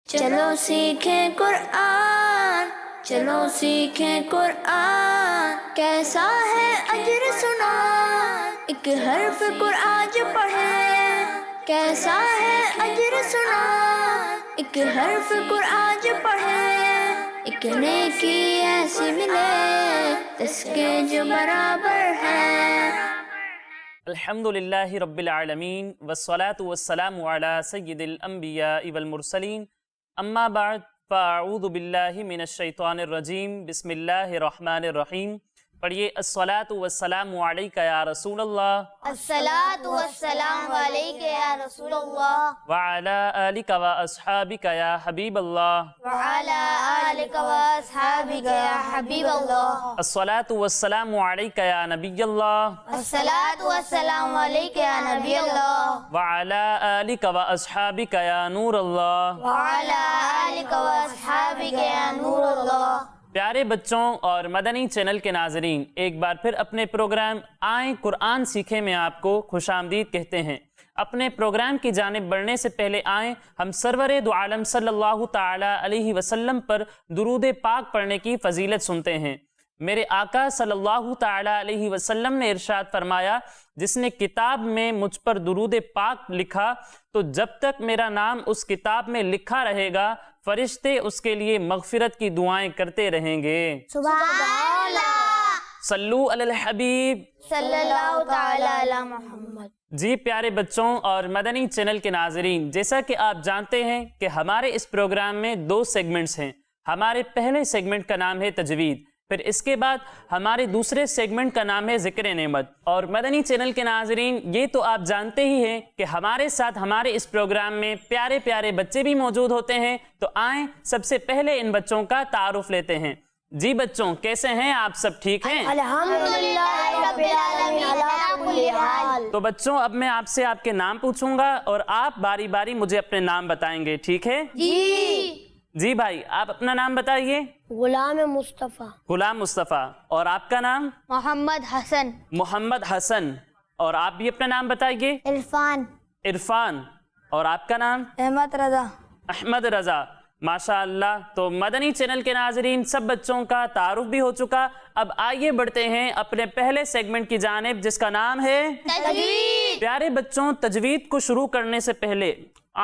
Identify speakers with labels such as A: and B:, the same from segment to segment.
A: چلو سیکھیں قرآن، چلو سیکھیں قرآن، کیسا ہے اجر سنا، ایک حرف قرآن جو پڑھے، کیسا ہے اجر سنا، ایک حرف قرآن جو پڑھے، ایک نیکی ایسی ملے جس کے جو برابر ہے۔
B: الحمدللہ رب العالمین والصلاة والسلام علی سید الانبیاء والمرسلین، اما بعد فاعوذ باللہ من الشیطان الرجیم، بسم اللہ الرحمن الرحیم۔ پڑھیے الصلاۃ والسلام علیک یا رسول اللہ،
C: الصلاۃ والسلام علیک یا رسول اللہ،
B: وعلی آلک و اصحابک یا حبیب اللہ،
C: وعلی آلک و اصحابک یا حبیب اللہ،
B: الصلاۃ والسلام علیک یا نبی اللہ،
C: الصلاۃ والسلام علیک یا نبی اللہ،
B: وعلی آلک و اصحابک یا نور اللہ۔
C: وعلی آلک و اصحابک یا نور اللہ۔
B: پیارے بچوں اور مدنی چینل کے ناظرین، ایک بار پھر اپنے پروگرام آئیں قرآن سیکھیں میں آپ کو خوش آمدید کہتے ہیں۔ اپنے پروگرام کی جانب بڑھنے سے پہلے آئیں ہم سرور دو عالم صلی اللہ تعالی علیہ وسلم پر درود پاک پڑھنے کی فضیلت سنتے ہیں۔ میرے آقا صلی اللہ تعالی علیہ وسلم نے ارشاد فرمایا، جس نے کتاب میں مجھ پر درود پاک لکھا تو جب تک میرا نام اس کتاب میں لکھا رہے گا فرشتے اس کے لیے مغفرت کی دعائیں کرتے رہیں گے۔
C: سبحان اللہ،
B: صلو علی الحبیب
C: صلی اللہ تعالی علی محمد۔
B: جی پیارے بچوں اور مدنی چینل کے ناظرین، جیسا کہ آپ جانتے ہیں کہ ہمارے اس پروگرام میں دو سیگمنٹس ہیں۔ ہمارے پہلے سیگمنٹ کا نام ہے تجوید، پھر اس کے بعد ہمارے دوسرے سیگمنٹ کا نام ہے ذکر نعمت۔ اور مدنی چینل کے ناظرین، یہ تو آپ جانتے ہی ہیں کہ ہمارے ساتھ ہمارے اس پروگرام میں پیارے پیارے بچے بھی موجود ہوتے ہیں، تو آئیں سب سے پہلے ان بچوں کا تعارف لیتے ہیں۔ جی بچوں، کیسے ہیں آپ؟ سب ٹھیک ہیں؟
C: الحمدللہ رب العالمین علی کل حال۔
B: تو بچوں اب میں آپ سے آپ کے نام پوچھوں گا اور آپ باری باری مجھے اپنے نام بتائیں گے، ٹھیک ہے؟ جی بھائی، آپ اپنا نام بتائیے۔
C: غلام مصطفیٰ۔
B: غلام مصطفیٰ۔ اور آپ کا نام؟
C: محمد حسن۔
B: محمد حسن۔ اور آپ بھی اپنا نام بتائیے۔
C: عرفان۔
B: عرفان۔ اور آپ کا نام؟
C: احمد رضا۔
B: احمد رضا۔ ماشاء اللہ۔ تو مدنی چینل کے ناظرین، سب بچوں کا تعارف بھی ہو چکا، اب آئیے بڑھتے ہیں اپنے پہلے سیگمنٹ کی جانب، جس کا نام ہے
C: تجوید۔
B: پیارے بچوں، تجوید کو شروع کرنے سے پہلے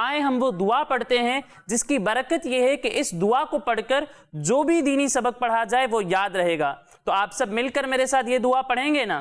B: آئیں ہم وہ دعا پڑھتے ہیں جس کی برکت یہ ہے کہ اس دعا کو پڑھ کر جو بھی دینی سبق پڑھا جائے وہ یاد رہے گا۔ تو آپ سب مل کر میرے ساتھ یہ دعا پڑھیں گے نا؟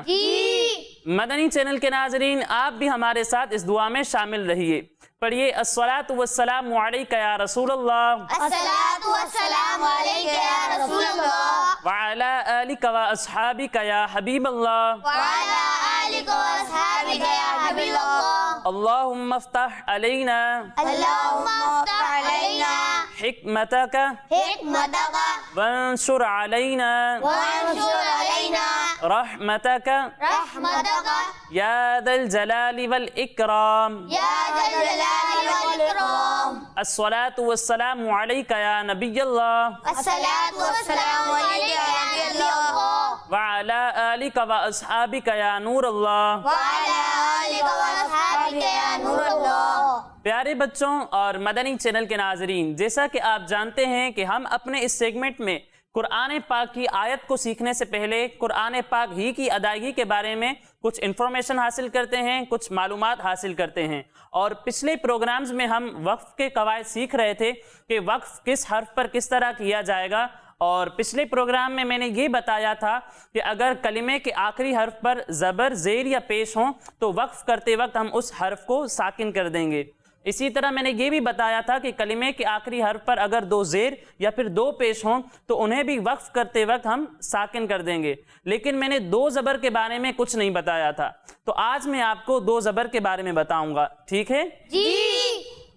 B: مدنی چینل کے ناظرین، آپ بھی ہمارے ساتھ اس دعا میں شامل رہیے۔ پڑھیے الصلاۃ والسلام علیک یا رسول اللہ،
C: الصلاۃ والسلام علیک یا رسول اللہ،
B: وعلی آلک و اصحابک یا حبیب اللہ،
C: وعلی آلک و اصحابک یا حبیب اللہ،
B: اللہم افتح علینا
C: اللہم افتح علینا
B: حکمتک
C: حکمتک
B: وانشر علینا
C: وانشر علینا
B: رحمتک
C: رحمتک
B: یا ذا الجلال والاکرام۔
C: یا ذا الجلال والاکرام۔
B: الصلاۃ والسلام علیک یا نبی اللہ،
C: الصلاۃ والسلام علیک یا نبی اللہ،
B: وعلی آلک و اصحابک یا نور اللہ۔
C: وعلی آلک و اصحابک یا نور اللہ۔
B: پیارے بچوں اور مدنی چینل کے ناظرین، جیسا کہ آپ جانتے ہیں کہ ہم اپنے اس سیگمنٹ میں قرآن پاک کی آیت کو سیکھنے سے پہلے قرآن پاک ہی کی ادائیگی کے بارے میں کچھ انفارمیشن حاصل کرتے ہیں، کچھ معلومات حاصل کرتے ہیں۔ اور پچھلے پروگرامز میں ہم وقف کے قواعد سیکھ رہے تھے کہ وقف کس حرف پر کس طرح کیا جائے گا، اور پچھلے پروگرام میں نے یہ بتایا تھا کہ اگر کلمے کے آخری حرف پر زبر، زیر یا پیش ہوں تو وقف کرتے وقت ہم اس حرف کو ساکن کر دیں گے۔ اسی طرح میں نے یہ بھی بتایا تھا کہ کلمے کے آخری حرف پر اگر دو زیر یا پھر دو پیش ہوں تو انہیں بھی وقف کرتے وقت ہم ساکن کر دیں گے، لیکن میں نے دو زبر کے بارے میں کچھ نہیں بتایا تھا، تو آج میں آپ کو دو زبر کے بارے میں بتاؤں گا، ٹھیک ہے؟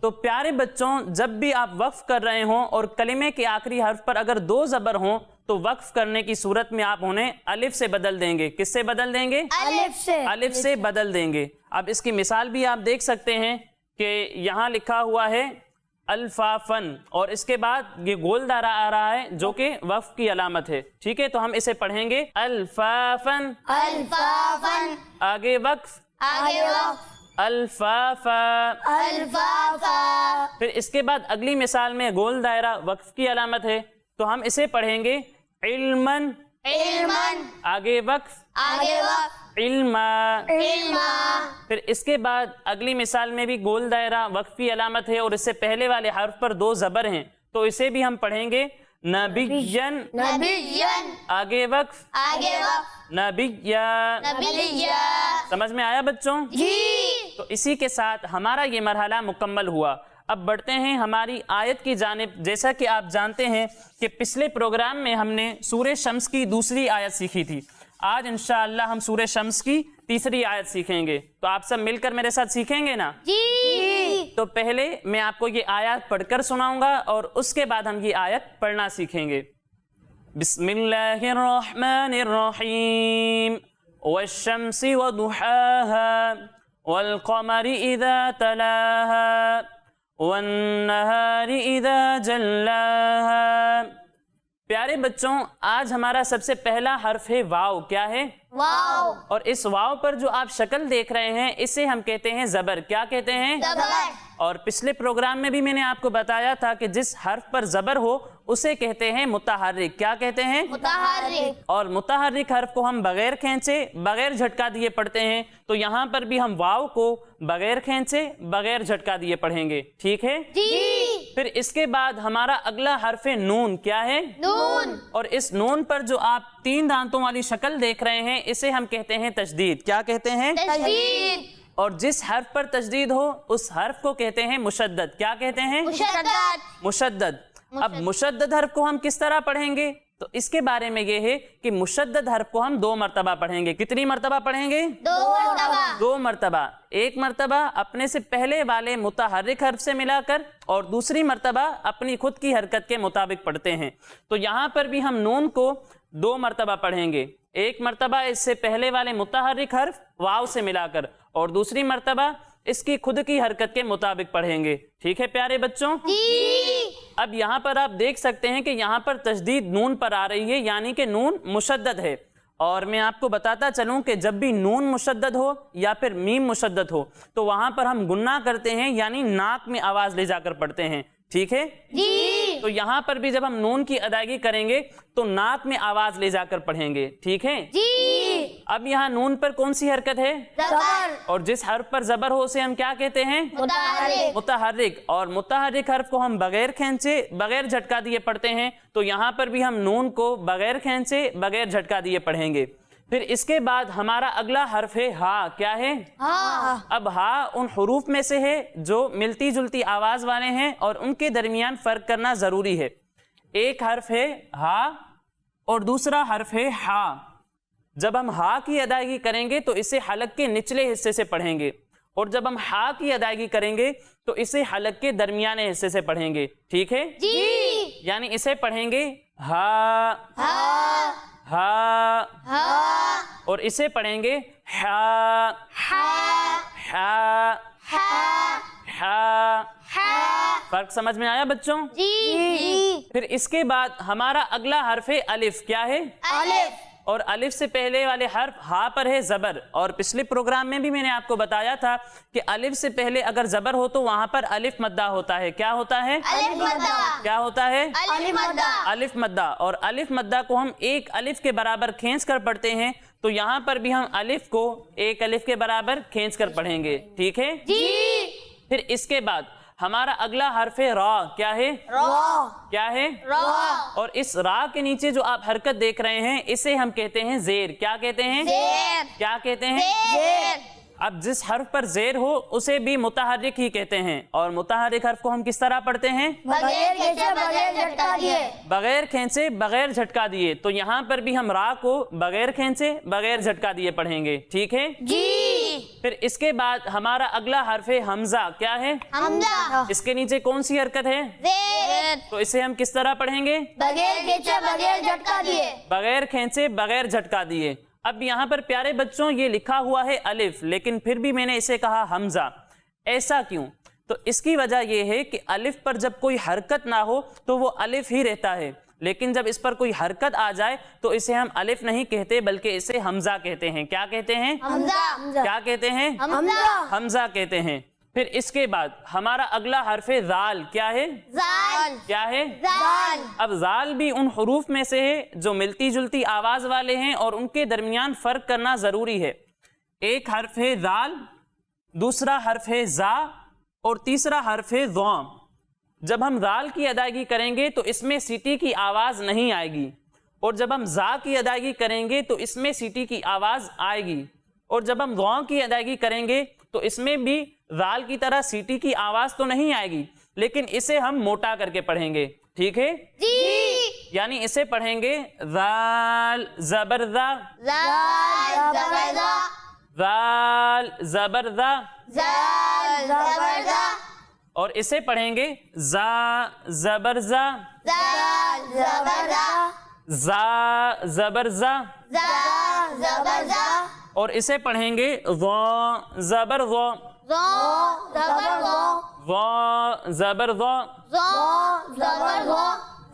B: تو پیارے بچوں، جب بھی آپ وقف کر رہے ہوں اور کلمے کے آخری حرف پر اگر دو زبر ہوں تو وقف کرنے کی صورت میں آپ انہیں الف سے بدل دیں گے۔ کس سے بدل دیں گے؟ الف سے بدل دیں گے۔ اب اس کی مثال بھی آپ دیکھ سکتے ہیں کہ یہاں لکھا ہوا ہے الفافن، اور اس کے بعد یہ گول دائرہ آ رہا ہے جو کہ وقف کی علامت ہے، ٹھیک ہے؟ تو ہم اسے پڑھیں گے الفافن،
C: الفافن،
B: آگے وقف،
C: آگے وقف،
B: الفافا.
C: الفافا.
B: پھر اس کے بعد اگلی مثال میں گول دائرہ وقف کی علامت ہے تو ہم اسے پڑھیں گے علمن.
C: علمن.
B: آگے وقف
C: آگے وقف.
B: علما.
C: علما.
B: پھر اس کے بعد اگلی مثال میں بھی گول دائرہ وقف کی علامت ہے اور اس سے پہلے والے حرف پر 2 زبر ہیں تو اسے بھی ہم پڑھیں گے نبیًّا.
C: نبیًّا.
B: آگے وقف
C: آگے وقف.
B: نبیّا.
C: نبیًّا.
B: سمجھ میں آیا بچوں؟
C: جی.
B: تو اسی کے ساتھ ہمارا یہ مرحلہ مکمل ہوا. اب بڑھتے ہیں ہماری آیت کی جانب. جیسا کہ آپ جانتے ہیں کہ پچھلے پروگرام میں ہم نے سورہ شمس کی دوسری آیت سیکھی تھی. آج انشاءاللہ ہم سورہ شمس کی تیسری آیت سیکھیں گے. تو آپ سب مل کر میرے ساتھ سیکھیں گے نا؟
C: جی.
B: تو پہلے میں آپ کو یہ آیات پڑھ کر سناؤں گا اور اس کے بعد ہم یہ آیت پڑھنا سیکھیں گے. بسم اللہ الرحمن الرحیم. والشمس وضحاها والقمر اذا تلاها والنہار اذا جلاها. پیارے بچوں آج ہمارا سب سے پہلا حرف ہے واو. کیا ہے؟
C: واو.
B: اور اس واو پر جو آپ شکل دیکھ رہے ہیں اسے ہم کہتے ہیں زبر. کیا کہتے ہیں؟
C: زبر.
B: اور پچھلے پروگرام میں بھی میں نے آپ کو بتایا تھا کہ جس حرف پر زبر ہو اسے کہتے ہیں متحرک. کیا کہتے ہیں؟
C: متحرک.
B: اور متحرک حرف کو ہم بغیر کھینچے بغیر جھٹکا دیے پڑھتے ہیں تو یہاں پر بھی ہم واو کو بغیر کھینچے بغیر جھٹکا دیے پڑھیں گے. ٹھیک ہے؟
C: جی.
B: پھر اس کے بعد ہمارا اگلا حرف نون. کیا ہے؟
C: نون.
B: اور اس نون پر جو آپ 3 دانتوں والی شکل دیکھ رہے ہیں اسے ہم کہتے ہیں تشدید. کیا کہتے ہیں؟
C: تشدید.
B: اور جس حرف پر تشدید ہو اس حرف کو کہتے ہیں مشدد. کیا کہتے ہیں؟
C: مشدد.
B: مشدد. اب مشدد حرف کو ہم کس طرح پڑھیں گے تو اس کے بارے میں یہ ہے کہ مشدد حرف کو ہم 2 مرتبہ پڑھیں گے. کتنی مرتبہ پڑھیں گے؟
C: 2 مرتبہ.
B: 2 مرتبہ. ایک مرتبہ اپنے سے پہلے والے متحرک حرف سے ملا کر اور دوسری مرتبہ اپنی خود کی حرکت کے مطابق پڑھتے ہیں. تو یہاں پر بھی ہم نون کو 2 مرتبہ پڑھیں گے. ایک مرتبہ اس سے پہلے والے متحرک حرف واو سے ملا کر اور دوسری مرتبہ اس کی خود کی حرکت کے مطابق پڑھیں گے. ٹھیک ہے پیارے بچوں؟
C: جی.
B: اب یہاں پر آپ دیکھ سکتے ہیں کہ یہاں پر تشدید نون پر آ رہی ہے یعنی کہ نون مشدد ہے. اور میں آپ کو بتاتا چلوں کہ جب بھی نون مشدد ہو یا پھر میم مشدد ہو تو وہاں پر ہم گنہ کرتے ہیں یعنی ناک میں آواز لے جا کر پڑھتے ہیں. ٹھیک ہے؟
C: جی.
B: تو یہاں پر بھی جب ہم نون کی ادائیگی کریں گے تو ناک میں آواز لے جا کر پڑھیں گے. ٹھیک ہے؟
C: جی.
B: اب یہاں نون پر کون سی حرکت ہے؟
C: زبر.
B: اور جس حرف پر زبر ہو اسے ہم کیا کہتے ہیں؟
C: متحرک.
B: متحرک. اور متحرک حرف کو ہم بغیر کھینچے بغیر جھٹکا دیے پڑھتے ہیں تو یہاں پر بھی ہم نون کو بغیر کھینچے بغیر جھٹکا دیے پڑھیں گے. پھر اس کے بعد ہمارا اگلا حرف ہے ہا. کیا ہے؟
C: ہاں.
B: اب ہا ان حروف میں سے ہے جو ملتی جلتی آواز والے ہیں اور ان کے درمیان فرق کرنا ضروری ہے. ایک حرف ہے ہا اور دوسرا حرف ہے ہا. جب ہم ہا کی ادائیگی کریں گے تو اسے حلق کے نچلے حصے سے پڑھیں گے اور جب ہم ہا کی ادائیگی کریں گے تو اسے حلق کے درمیانے حصے سے پڑھیں گے. ٹھیک ہے؟
C: جی.
B: یعنی اسے پڑھیں گے ہا
C: ہا.
B: ہا
C: ہا.
B: اور اسے پڑھیں گے ہا
C: ہا.
B: ہا
C: ہا.
B: ہا.
C: ہا.
B: فرق سمجھ میں آیا بچوں؟
C: جی.
B: پھر اس کے بعد ہمارا اگلا حرف ہے الف. کیا ہے؟
C: الف.
B: اور الف سے پہلے والے حرف ہا پر ہے زبر. اور پچھلے پروگرام میں بھی میں نے آپ کو بتایا تھا کہ الف سے پہلے اگر زبر ہو تو وہاں پر الف مدہ ہوتا ہے. کیا ہوتا ہے؟
C: الف مدہ.
B: کیا ہوتا ہے؟
C: الف مدہ.
B: الف مدہ. اور الف مدہ کو ہم ایک الف کے برابر کھینچ کر پڑھتے ہیں تو یہاں پر بھی ہم الف کو ایک الف کے برابر کھینچ کر پڑھیں گے. ٹھیک ہے؟
C: جی.
B: پھر اس کے بعد ہمارا اگلا حرف ہے را. کیا ہے؟
C: را.
B: کیا ہے؟
C: را.
B: اور اس را کے نیچے جو آپ حرکت دیکھ رہے ہیں اسے ہم کہتے ہیں زیر. کیا کہتے ہیں؟
C: زیر.
B: کیا کہتے ہیں؟
C: زیر.
B: اب جس حرف پر زیر ہو اسے بھی متحرک ہی کہتے ہیں. اور متحرک حرف کو ہم کس طرح پڑھتے ہیں؟
C: بغیر کھینچے بغیر جھٹکا دیے.
B: بغیر کھینچے بغیر جھٹکا دیے. تو یہاں پر بھی ہم را کو بغیر کھینچے بغیر جھٹکا دیے پڑھیں گے. ٹھیک ہے؟
C: جی.
B: پھر اس کے بعد ہمارا اگلا حرف ہے حمزہ. کیا ہے؟
C: حمزہ.
B: اس کے نیچے کون سی حرکت ہے؟
C: زیر.
B: تو اسے ہم کس طرح پڑھیں گے؟
C: بغیر کھینچے بغیر جھٹکا دیے.
B: بغیر کھینچے بغیر جھٹکا دیے. اب یہاں پر پیارے بچوں یہ لکھا ہوا ہے الف لیکن پھر بھی میں نے اسے کہا حمزہ. ایسا کیوں؟ تو اس کی وجہ یہ ہے کہ الف پر جب کوئی حرکت نہ ہو تو وہ الف ہی رہتا ہے لیکن جب اس پر کوئی حرکت آ جائے تو اسے ہم الف نہیں کہتے بلکہ اسے حمزہ کہتے ہیں. کیا کہتے ہیں؟
C: حمزہ.
B: کیا کہتے ہیں؟
C: حمزہ.
B: حمزہ کہتے ہیں. پھر اس کے بعد ہمارا اگلا حرف ذال کیا ہے؟
C: زال.
B: کیا ہے؟
C: زال.
B: اب ذال بھی ان حروف میں سے ہے جو ملتی جلتی آواز والے ہیں اور ان کے درمیان فرق کرنا ضروری ہے. ایک حرف ہے ذال، دوسرا حرف ہے زا اور تیسرا حرف ہے ضم. جب ہم ذال کی ادائیگی کریں گے تو اس میں سیٹی کی آواز نہیں آئے گی، اور جب ہم زا کی ادائیگی کریں گے تو اس میں سیٹی کی آواز آئے گی، اور جب ہم ضم کی ادائیگی کریں گے تو اس میں بھی ذال کی طرح سیٹی کی آواز تو نہیں آئے گی، لیکن اسے ہم موٹا کر کے پڑھیں گے. ٹھیک ہے
C: جی.
B: یعنی اسے پڑھیں گے ذال زبر ذا،
C: زال زبر زا.
B: ذال زبر ذا،
C: زال زبر زا.
B: اور اسے پڑھیں گے زا زبر زا،
C: زال زبر زا.
B: زا زبر زا،
C: زال زبر زا.
B: اور اسے پڑھیں گے ضا زبر ضا،
C: زو زبر زو.
B: ضا زبر ضا.
C: زو زبر زو.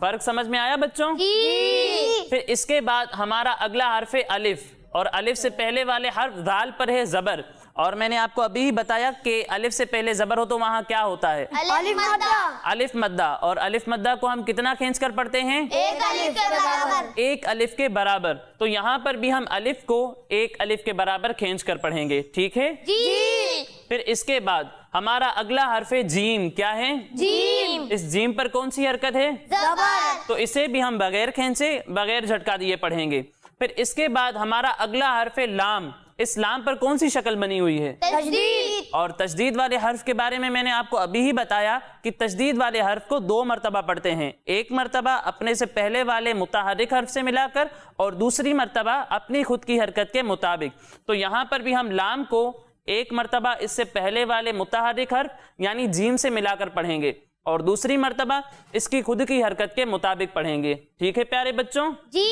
B: فرق سمجھ میں آیا بچوں؟
C: جی.
B: پھر اس کے بعد ہمارا اگلا حرف الف، اور الف سے پہلے والے حرف ذال پر ہے زبر. اور میں نے آپ کو ابھی ہی بتایا کہ الف سے پہلے زبر ہو تو وہاں کیا ہوتا ہے؟
C: الف مدہ.
B: الف مدہ. اور الف مدہ کو ہم کتنا کھینچ کر پڑھتے ہیں؟
C: ایک الف کے برابر.
B: ایک الف کے برابر. تو یہاں پر بھی ہم الف کو ایک الف کے برابر کھینچ کر پڑھیں گے. ٹھیک ہے
C: جی.
B: پھر اس کے بعد ہمارا اگلا حرف جیم. کیا ہے؟
C: جیم.
B: اس جیم پر کون سی حرکت ہے؟
C: زبر.
B: تو اسے بھی ہم بغیر کھینچے بغیر جھٹکا دیے پڑھیں گے. پھر اس کے بعد ہمارا اگلا حرف لام. اس لام پر کون سی شکل بنی ہوئی ہے؟
C: تجدید.
B: اور تشدید والے حرف کے بارے میں نے آپ کو ابھی ہی بتایا کہ تشدید والے حرف کو 2 مرتبہ پڑھتے ہیں. ایک مرتبہ اپنے سے پہلے والے متحرک حرف سے ملا کر، اور دوسری مرتبہ اپنی خود کی حرکت کے مطابق. تو یہاں پر بھی ہم لام کو ایک مرتبہ اس سے پہلے والے متحرک حرف یعنی جیم سے ملا کر پڑھیں گے، اور دوسری مرتبہ اس کی خود کی حرکت کے مطابق پڑھیں گے. ٹھیک ہے پیارے بچوں؟
C: جی.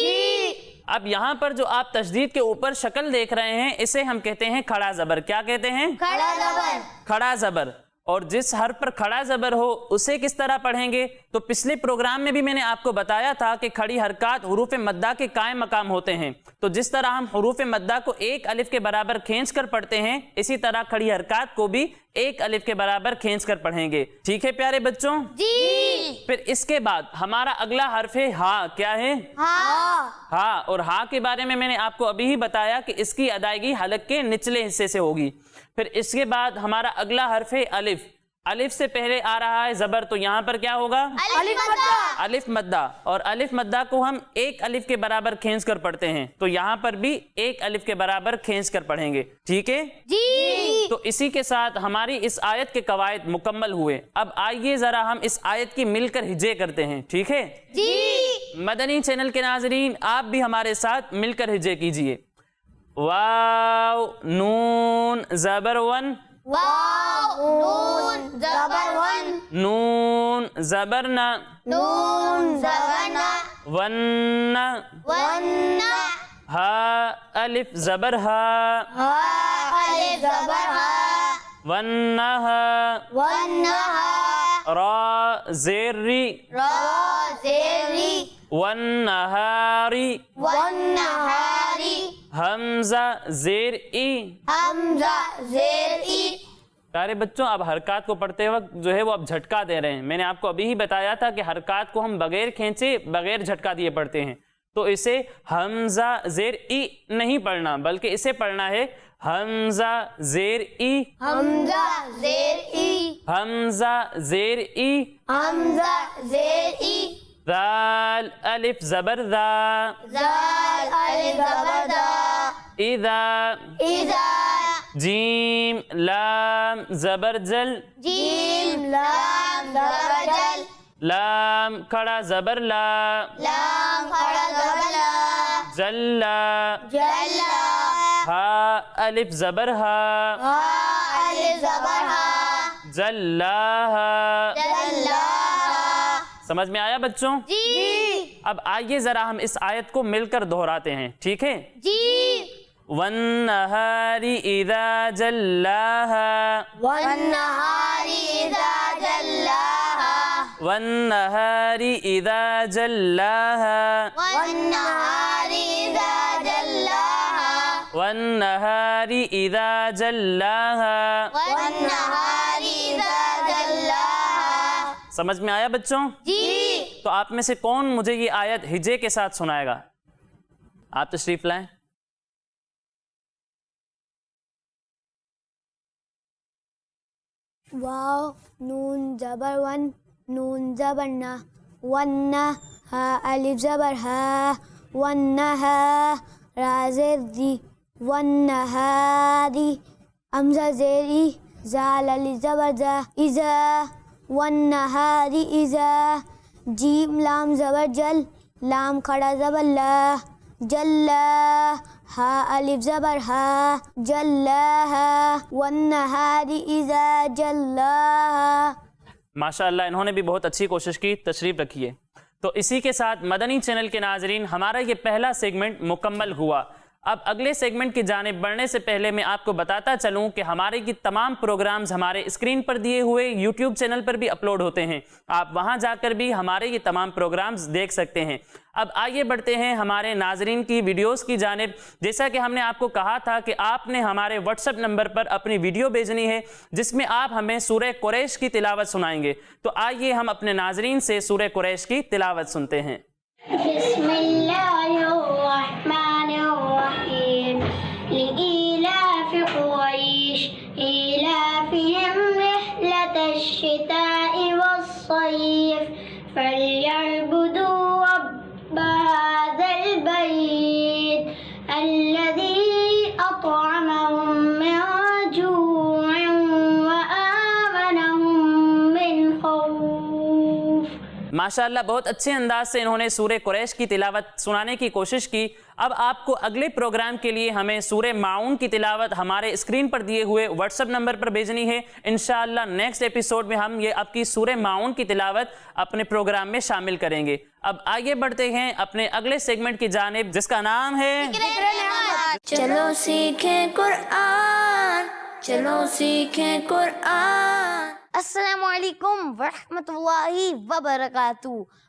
B: اب یہاں پر جو آپ تشدید کے اوپر شکل دیکھ رہے ہیں اسے ہم کہتے ہیں کھڑا زبر. کیا کہتے ہیں؟
C: کھڑا زبر.
B: کھڑا زبر. اور جس حرف پر کھڑا زبر ہو اسے کس طرح پڑھیں گے؟ تو پچھلے پروگرام میں بھی میں نے آپ کو بتایا تھا کہ کھڑی حرکات حروف مدہ کے قائم مقام ہوتے ہیں. تو جس طرح ہم حروف مدہ کو ایک الف کے برابر کھینچ کر پڑھتے ہیں، اسی طرح کھڑی حرکات کو بھی ایک الف کے برابر کھینچ کر پڑھیں گے. ٹھیک ہے پیارے بچوں؟
C: جی.
B: پھر اس کے بعد ہمارا اگلا حرف ہے ہا. کیا ہے؟
C: ہاں.
B: ہا. اور ہا کے بارے میں نے آپ کو ابھی ہی بتایا کہ اس کی ادائیگی حلق کے نچلے حصے سے ہوگی. پھر اس کے بعد ہمارا اگلا حرف ہے الف. الف سے پہلے آ رہا ہے زبر، تو یہاں پر کیا ہوگا؟
C: الف مدہ.
B: الف مدہ. اور الف مدہ کو ہم ایک الف کے برابر کھینچ کر پڑھتے ہیں، تو یہاں پر بھی ایک الف کے برابر کھینچ کر پڑھیں گے. ٹھیک ہے؟
C: جی.
B: تو اسی کے ساتھ ہماری اس آیت کے قواعد مکمل ہوئے. اب آئیے ذرا ہم اس آیت کی مل کر ہجے کرتے ہیں. ٹھیک ہے؟
C: جی.
B: مدنی چینل کے ناظرین آپ بھی ہمارے ساتھ مل کر ہجے کیجئے. واو نون زبر ون،
C: واو نون زبر ون،
B: نون زبر نا،
C: نون زبر نا،
B: ون
C: ون،
B: ہا الف زبر ہا،
C: ہا الف زبر ہا،
B: ون ہا،
C: ون ہا،
B: را زیر ری،
C: را زیر ری،
B: ون نہاری،
C: ون نہاری،
B: حمزہ زیر ای.
C: حمزہ زیر ای.
B: پیارے بچوں اب حرکات کو پڑھتے وقت جو ہے وہ اب جھٹکا دے رہے ہیں. میں نے آپ کو ابھی ہی بتایا تھا کہ حرکات کو ہم بغیر کھینچے بغیر جھٹکا دیے پڑھتے ہیں. تو اسے حمزہ زیر ای نہیں پڑھنا بلکہ اسے پڑھنا ہے حمزہ زیر ای،
C: حمزہ زیر ای،
B: حمزہ زیر ای،
C: حمزہ زیر ای،
B: ذال الف زبر ذا،
C: زال الف زبر دا،
B: اذا،
C: اذا،
B: جیم لام زبر جل،
C: جیم لام زبر جل،
B: لام کھڑا زبر لا،
C: لام کھڑا زبر لا،
B: جلا،
C: جلا،
B: ہا الف زبر ہا،
C: ہا الف زبر ہا،
B: جلاہا.
C: جلا.
B: سمجھ میں آیا بچوں؟
C: جی.
B: اب آئیے ذرا ہم اس آیت کو مل کر دہراتے ہیں. ٹھیک ہے؟
C: جی.
B: وَالنَّهَارِ إِذَا جَلَّاهَا،
C: وَالنَّهَارِ إِذَا جَلَّاهَا،
B: والنهار إذا جلاها
C: والنهار إذا جلاها
B: والنهار إذا جلاها
C: والنهار إذا جلاها.
B: سمجھ میں آیا بچوں؟
C: جی.
B: تو آپ میں سے کون مجھے یہ آیت ہجے کے ساتھ سنائے گا؟ آپ تشریف لائیں.
D: واو نون زبر ون نون زبر نا ون ہا الف زبر ہا ون ہا را زیر دی ون ہاری امزہ زیری زال الف زبر زا ازا ون ہاری ازا جیم لام زبر جل لام کھڑا زبر لا جلا ہا الف زبر ہا جلاہا والنہار اذا جلاہا.
B: ماشاءاللہ انہوں نے بھی بہت اچھی کوشش کی. تشریف رکھیے. تو اسی کے ساتھ مدنی چینل کے ناظرین ہمارا یہ پہلا سیگمنٹ مکمل ہوا. اب اگلے سیگمنٹ کی جانب بڑھنے سے پہلے میں آپ کو بتاتا چلوں کہ ہمارے یہ تمام پروگرامز ہمارے اسکرین پر دیے ہوئے یوٹیوب چینل پر بھی اپلوڈ ہوتے ہیں. آپ وہاں جا کر بھی ہمارے یہ تمام پروگرامز دیکھ سکتے ہیں. اب آئیے بڑھتے ہیں ہمارے ناظرین کی ویڈیوز کی جانب. جیسا کہ ہم نے آپ کو کہا تھا کہ آپ نے ہمارے واٹس ایپ نمبر پر اپنی ویڈیو بھیجنی ہے جس میں آپ ہمیں سورہ قریش کی تلاوت سنائیں گے. تو آئیے ہم اپنے ناظرین سے سورہ قریش کی تلاوت سنتے ہیں.
C: بسم اللہ الرحمن الرحیم. لإيلاف قريش إيلافهم رحلة الشتاء والصيف فليعبدوا رب هذا البيت الذي أطعمهم من جوع وآمنهم من خوف.
B: ماشاءاللہ بہت اچھے انداز سے انہوں نے سورہ قریش کی تلاوت سنانے کی کوشش کی. اب آپ کو اگلے پروگرام کے لیے ہمیں سورہ ماعون کی تلاوت ہمارے اسکرین پر دیے ہوئے واٹس ایپ نمبر پر بھیجنی ہے. انشاءاللہ نیکسٹ ایپیسوڈ میں ہم یہ آپ کی سورہ ماعون کی تلاوت اپنے پروگرام میں شامل کریں گے. اب آگے بڑھتے ہیں اپنے اگلے سیگمنٹ کی جانب جس کا نام ہے
A: چلو سیکھیں قرآن چلو سیکھیں قرآن.
C: السلام علیکم ورحمۃ اللہ وبرکاتہ.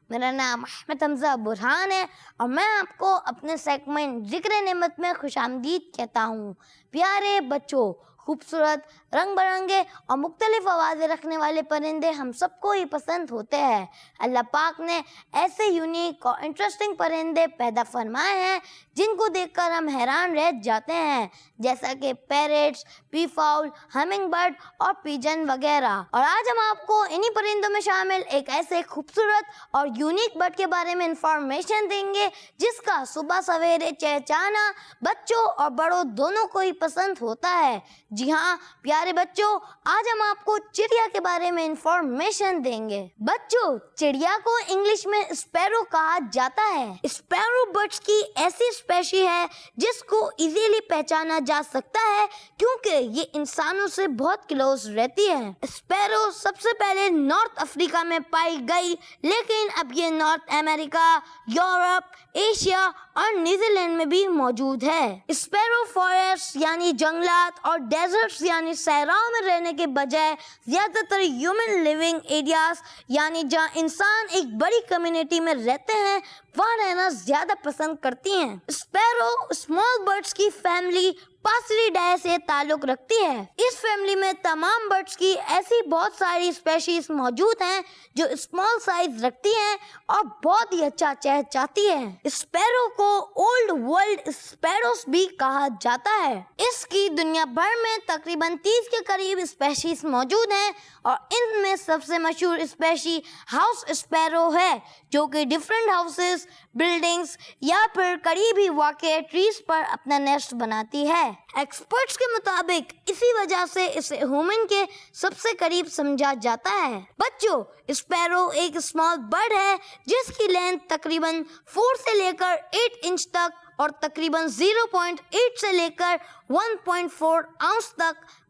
C: میرا نام احمد حمزہ برہان ہے اور میں آپ کو اپنے سیگمنٹ ذکر نعمت میں خوش آمدید کہتا ہوں. پیارے بچوں، خوبصورت، رنگ برنگے اور مختلف آوازیں رکھنے والے پرندے ہم سب کو ہی پسند ہوتے ہیں. اللہ پاک نے ایسے یونیک اور انٹرسٹنگ پرندے پیدا فرمائے ہیں جن کو دیکھ کر ہم حیران رہ جاتے ہیں، جیسا کہ پیرٹس، پی فاؤل، ہمنگ برڈ اور پیجن وغیرہ. اور آج ہم آپ کو انہی پرندوں میں شامل ایک ایسے خوبصورت اور یونیک برڈ کے بارے میں انفارمیشن دیں گے جس کا صبح سویرے چہچہانا بچوں اور بڑوں دونوں کو ہی پسند ہوتا ہے. جی ہاں پیارے بچوں، آج ہم آپ کو چڑیا کے بارے میں انفارمیشن دیں گے. بچوں، چڑیا کو انگلش میں اسپیرو کہا جاتا ہے. اسپیرو برڈز کی ایسی اسپیشی ہے جس کو ایزیلی پہچانا جا سکتا ہے کیونکہ یہ انسانوں سے بہت کلوز رہتی ہے. اسپیرو سب سے پہلے نارتھ افریقہ میں پائی گئی، لیکن اب یہ نارتھ امریکہ، یورپ، ایشیا اور نیوزی لینڈ میں بھی موجود ہے. اسپیرو فارسٹ یعنی جنگلات اور ڈیزرٹس یعنی صحراؤں میں رہنے کے بجائے زیادہ تر ہیومن لیونگ ایریاز یعنی جہاں انسان ایک بڑی کمیونٹی میں رہتے ہیں وہاں رہنا زیادہ پسند کرتی ہیں. اسپیرو اسمال برڈز کی فیملی پاسلیڈائے سے تعلق رکھتی ہے. اس فیملی میں تمام برڈز کی ایسی بہت ساری اسپیشیز موجود ہیں جو اسمال سائز رکھتی ہیں اور بہت ہی اچھا چہچہاتی ہیں. اسپیرو کو اولڈ ورلڈ اسپیروز بھی کہا جاتا ہے. اس کی دنیا بھر میں تقریباً 30 کے قریب اسپیشیز موجود ہیں اور ان میں سب سے مشہور اسپیشی ہاؤس اسپیرو ہے جو کہ ڈفرینٹ ہاؤسز، بلڈنگز یا پھر قریب ہی واقع ٹریز پر اپنا نیسٹ بناتی ہے. ایکسپرٹس کے مطابق اسی وجہ سے اسے ہیومن کے سب سے قریب سمجھا جاتا ہے. بچوں، اسپیرو ایک اسمال برڈ ہے جس کی لینتھ تقریباً 4 سے لے کر 8 انچ تک اور تقریباً 0.8 سے لے کر 1.4 آؤنس تک